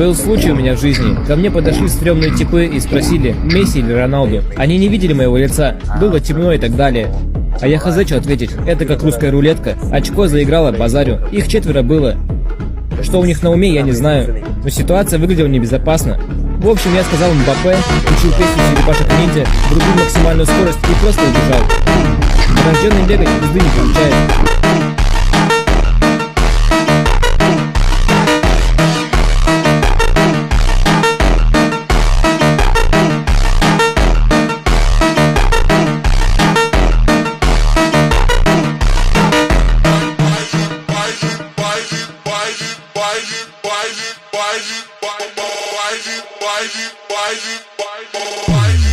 Был случай у меня в жизни. Ко мне подошли стрёмные типы и спросили, Месси или Роналду. Они не видели моего лица, было темно и так далее. А я хз что ответить, это как русская рулетка. Очко заиграло, базарю. Их 4 было. Что у них на уме, я не знаю. Но ситуация выглядела небезопасно. В общем, я сказал Мбаппе, учил песню черепашек ниндзя, врубил максимальную скорость и просто убежал. Рожденный бегать пизды не получает. Why